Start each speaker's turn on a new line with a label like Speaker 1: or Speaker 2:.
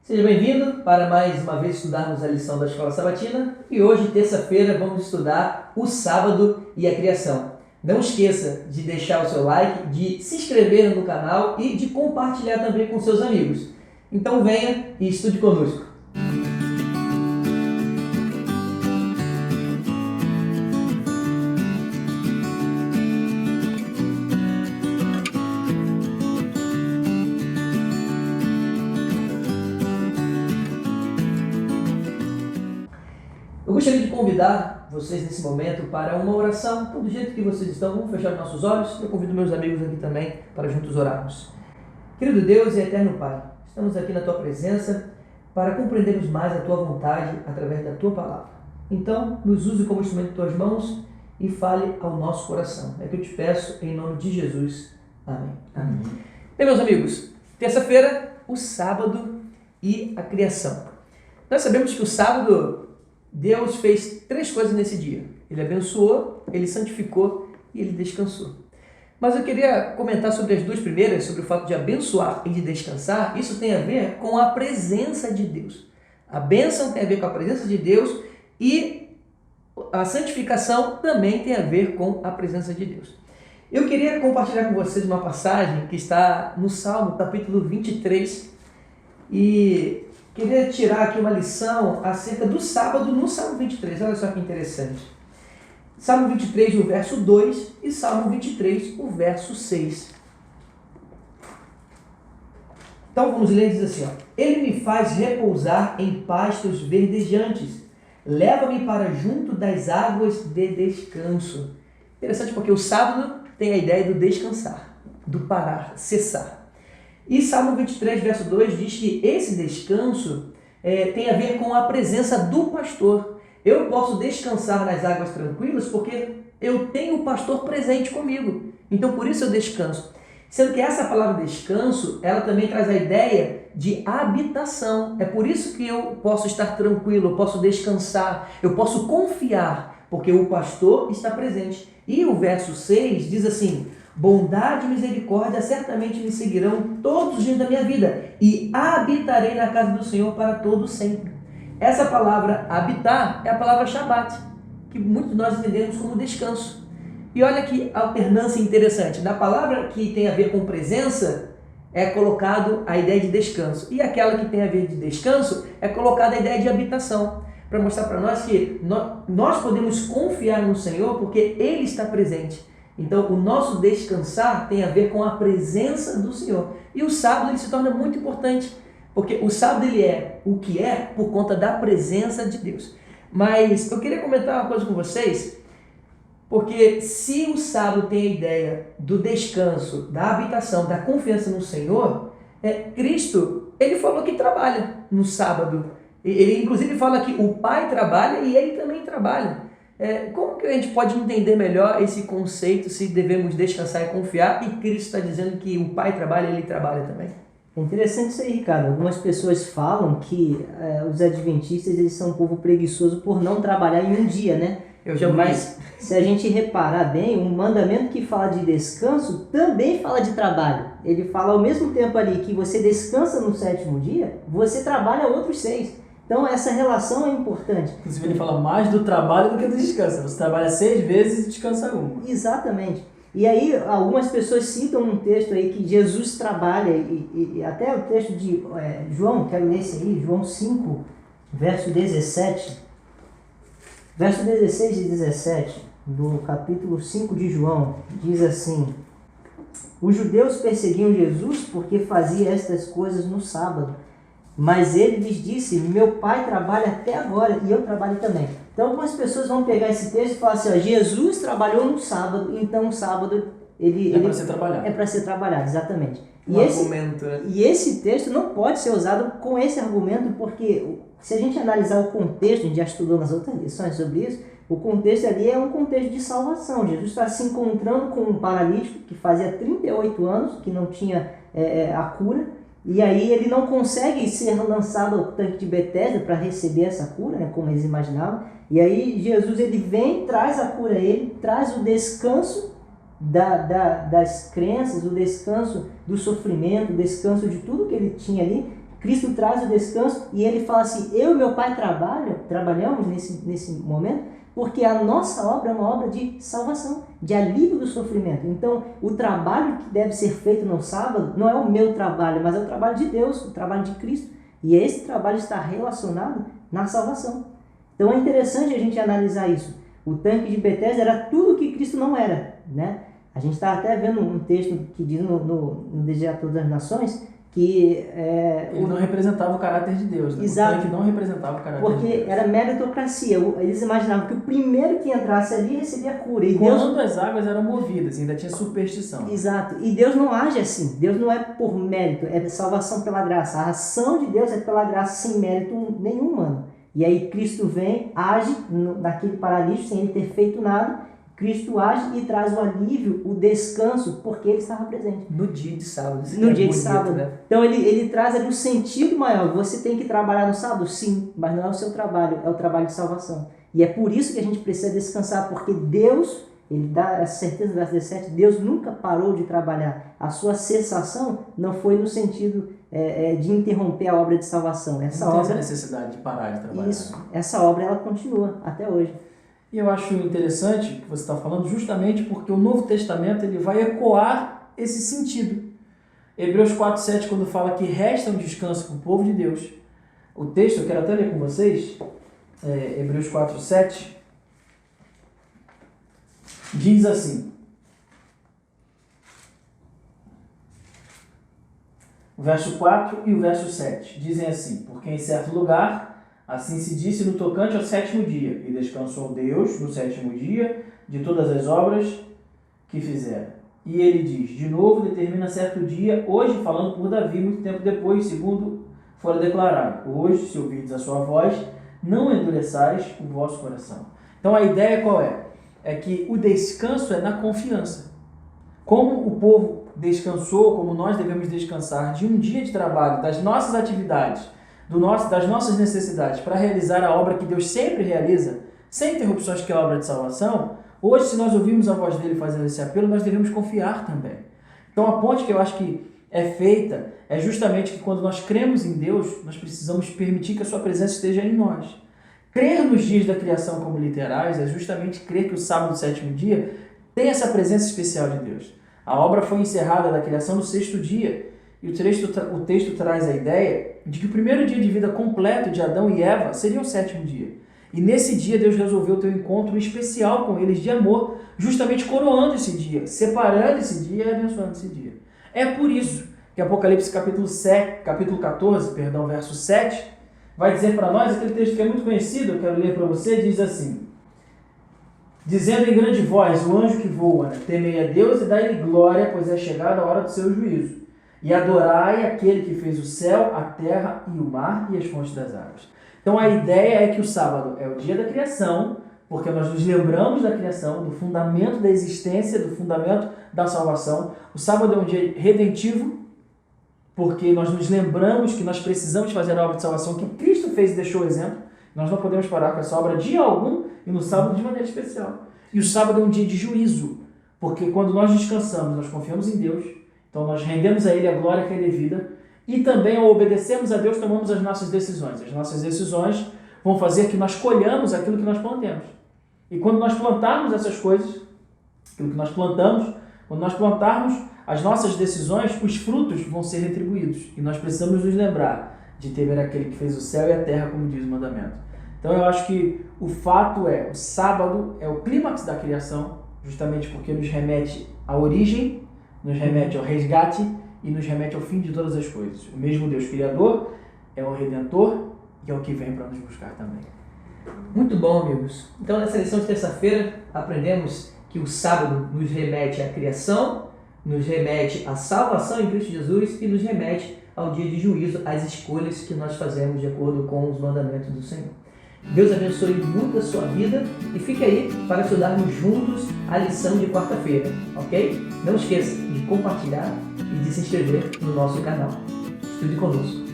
Speaker 1: Seja bem-vindo para mais uma vez estudarmos a lição da Escola Sabatina e hoje, terça-feira, vamos estudar o sábado e a criação. Não esqueça de deixar o seu like, de se inscrever no canal e de compartilhar também com seus amigos. Então venha e estude conosco. Eu gostaria de convidar vocês nesse momento para uma oração. Então, do jeito que vocês estão, vamos fechar nossos olhos. Eu convido meus amigos aqui também para juntos orarmos. Querido Deus e eterno Pai, estamos aqui na Tua presença para compreendermos mais a Tua vontade através da Tua palavra. Então, nos use como instrumento de Tuas mãos e fale ao nosso coração. É que eu te peço em nome de Jesus. Amém.
Speaker 2: Amém.
Speaker 1: Bem, meus amigos, terça-feira, o sábado e a criação. Nós sabemos que o sábado, Deus fez 3 coisas nesse dia. Ele abençoou, Ele santificou e Ele descansou. Mas eu queria comentar sobre as 2 primeiras, sobre o fato de abençoar e de descansar. Isso tem a ver com a presença de Deus. A bênção tem a ver com a presença de Deus e a santificação também tem a ver com a presença de Deus. Eu queria compartilhar com vocês uma passagem que está no Salmo, capítulo 23, e queria tirar aqui uma lição acerca do sábado no Salmo 23. Olha só que interessante. Salmo 23, o verso 2 e Salmo 23, o verso 6. Então vamos ler, diz assim, ó. Ele me faz repousar em pastos verdejantes. Leva-me para junto das águas de descanso. Interessante porque o sábado tem a ideia do descansar, do parar, cessar. E Salmo 23, verso 2 diz que esse descanso tem a ver com a presença do pastor. Eu posso descansar nas águas tranquilas porque eu tenho o pastor presente comigo. Então, por isso eu descanso. Sendo que essa palavra descanso, ela também traz a ideia de habitação. É por isso que eu posso estar tranquilo, eu posso descansar, eu posso confiar, porque o pastor está presente. E o verso 6 diz assim: bondade e misericórdia certamente me seguirão todos os dias da minha vida, e habitarei na casa do Senhor para todo sempre. Essa palavra habitar é a palavra Shabat, que muitos de nós entendemos como descanso. E olha que alternância interessante. Na palavra que tem a ver com presença, é colocado a ideia de descanso. E aquela que tem a ver de descanso, é colocada a ideia de habitação. Para mostrar para nós que nós podemos confiar no Senhor porque Ele está presente. Então, o nosso descansar tem a ver com a presença do Senhor. E o sábado ele se torna muito importante, porque o sábado ele é o que é por conta da presença de Deus. Mas eu queria comentar uma coisa com vocês, porque se o sábado tem a ideia do descanso, da habitação, da confiança no Senhor, Cristo, ele falou que trabalha no sábado. Ele inclusive fala que o Pai trabalha e ele também trabalha. Como que a gente pode entender melhor esse conceito, se devemos descansar e confiar, e Cristo está dizendo que o Pai trabalha e ele trabalha também?
Speaker 2: É interessante isso aí, Ricardo. Algumas pessoas falam que os adventistas eles são um povo preguiçoso por não trabalhar em um dia, né?
Speaker 1: Eu já ouvi.
Speaker 2: Mas se a gente reparar bem, um mandamento que fala de descanso também fala de trabalho. Ele fala ao mesmo tempo ali que você descansa no 7º dia, você trabalha outros 6. Então essa relação é importante.
Speaker 3: Inclusive ele fala mais do trabalho do que do descanso. Você trabalha 6 vezes e descansa uma.
Speaker 2: Exatamente. E aí algumas pessoas citam um texto aí que Jesus trabalha, e até o texto de João, quero ler esse aí, João 5, verso 17. Verso 16 e 17 do capítulo 5 de João, diz assim: os judeus perseguiam Jesus porque fazia estas coisas no sábado. Mas ele lhes disse: meu pai trabalha até agora e eu trabalho também. Então algumas pessoas vão pegar esse texto e falar assim: ó, Jesus trabalhou no sábado, então o sábado
Speaker 3: é para ser trabalhado.
Speaker 2: É para ser trabalhado, exatamente.
Speaker 1: Argumento, né?
Speaker 2: E esse texto não pode ser usado com esse argumento, porque se a gente analisar o contexto, a gente já estudou nas outras lições sobre isso, o contexto ali é um contexto de salvação. Jesus está se encontrando com um paralítico que fazia 38 anos, que não tinha a cura, e aí ele não consegue ser lançado ao tanque de Betesda para receber essa cura, né, como eles imaginavam. E aí Jesus ele vem, traz a cura a ele, traz o descanso das crenças, o descanso do sofrimento, o descanso de tudo que ele tinha ali. Cristo traz o descanso e ele fala assim, eu e meu pai trabalhamos nesse momento, porque a nossa obra é uma obra de salvação, de alívio do sofrimento. Então, o trabalho que deve ser feito no sábado não é o meu trabalho, mas é o trabalho de Deus, o trabalho de Cristo. E esse trabalho está relacionado na salvação. Então, é interessante a gente analisar isso. O tanque de Betesda era tudo que Cristo não era, né? A gente está até vendo um texto que diz no Desejo a Todas as Nações que...
Speaker 3: Ele não representava o caráter de Deus, né?
Speaker 2: Exato.
Speaker 3: O tanque não representava o caráter de Deus.
Speaker 2: Porque era meritocracia. Eles imaginavam que o primeiro que entrasse ali recebia cura. E
Speaker 3: quando as águas eram movidas, ainda tinha superstição.
Speaker 2: Exato. E Deus não age assim. Deus não é por mérito, é salvação pela graça. A ação de Deus é pela graça, sem mérito nenhum humano. E aí Cristo vem, age naquele paralítico sem ele ter feito nada. Cristo age e traz o alívio, o descanso, porque ele estava presente.
Speaker 1: No dia de sábado.
Speaker 2: No dia de sábado.
Speaker 1: Né?
Speaker 2: Então ele traz ali um sentido maior. Você tem que trabalhar no sábado? Sim, mas não é o seu trabalho, é o trabalho de salvação. E é por isso que a gente precisa descansar, porque Deus, ele dá essa certeza no verso 17, Deus nunca parou de trabalhar. A sua cessação não foi no sentido de interromper a obra de salvação. Essa
Speaker 3: não tem
Speaker 2: obra,
Speaker 3: essa necessidade de parar de trabalhar.
Speaker 2: Isso, essa obra ela continua até hoje.
Speaker 3: E eu acho interessante o que você está falando justamente porque o Novo Testamento ele vai ecoar esse sentido. Hebreus 4,7, quando fala que resta um descanso para o povo de Deus, o texto, eu quero até ler com vocês, Hebreus 4,7, diz assim, o verso 4 e o verso 7, dizem assim, porque em certo lugar... Assim se disse no tocante ao sétimo dia, e descansou Deus no sétimo dia de todas as obras que fizeram. E ele diz, de novo, determina certo dia, hoje falando por Davi, muito tempo depois, segundo fora declarado. Hoje, se ouvirdes a sua voz, não endureçais o vosso coração. Então a ideia qual é? É que o descanso é na confiança. Como o povo descansou, como nós devemos descansar de um dia de trabalho, das nossas atividades, das nossas necessidades para realizar a obra que Deus sempre realiza, sem interrupções, que é a obra de salvação, hoje, se nós ouvirmos a voz dele fazendo esse apelo, nós devemos confiar também. Então, a ponte que eu acho que é feita é justamente que quando nós cremos em Deus, nós precisamos permitir que a sua presença esteja em nós. Crer nos dias da criação como literais é justamente crer que o sábado do sétimo dia tem essa presença especial de Deus. A obra foi encerrada da criação no sexto dia, e o texto traz a ideia de que o primeiro dia de vida completo de Adão e Eva seria o sétimo dia. E nesse dia Deus resolveu ter um encontro especial com eles de amor, justamente coroando esse dia, separando esse dia e abençoando esse dia. É por isso que Apocalipse capítulo 14, verso 7, vai dizer para nós, aquele texto que é muito conhecido, eu quero ler para você, diz assim, dizendo em grande voz, o anjo que voa, temei a Deus e dai-lhe glória, pois é chegada a hora do seu juízo. E adorai aquele que fez o céu, a terra e o mar e as fontes das águas. Então a ideia é que o sábado é o dia da criação, porque nós nos lembramos da criação, do fundamento da existência, do fundamento da salvação. O sábado é um dia redentivo, porque nós nos lembramos que nós precisamos fazer a obra de salvação que Cristo fez e deixou o exemplo. Nós não podemos parar com essa obra dia algum e no sábado de maneira especial. E o sábado é um dia de juízo, porque quando nós descansamos, nós confiamos em Deus, então nós rendemos a Ele a glória que é devida e também ao obedecermos a Deus tomamos as nossas decisões. As nossas decisões vão fazer que nós colhamos aquilo que nós plantemos. E quando nós plantarmos essas coisas, aquilo que nós plantamos, quando nós plantarmos as nossas decisões, os frutos vão ser retribuídos. E nós precisamos nos lembrar de temer aquele que fez o céu e a terra, como diz o mandamento. Então eu acho que o fato é, o sábado é o clímax da criação, justamente porque nos remete à origem, nos remete ao resgate e nos remete ao fim de todas as coisas. O mesmo Deus Criador é o Redentor e é o que vem para nos buscar também.
Speaker 1: Muito bom, amigos. Então, nessa lição de terça-feira, aprendemos que o sábado nos remete à criação, nos remete à salvação em Cristo Jesus e nos remete ao dia de juízo, às escolhas que nós fazemos de acordo com os mandamentos do Senhor. Deus abençoe muito a sua vida e fique aí para estudarmos juntos a lição de quarta-feira, ok? Não esqueça de compartilhar e de se inscrever no nosso canal. Estude conosco.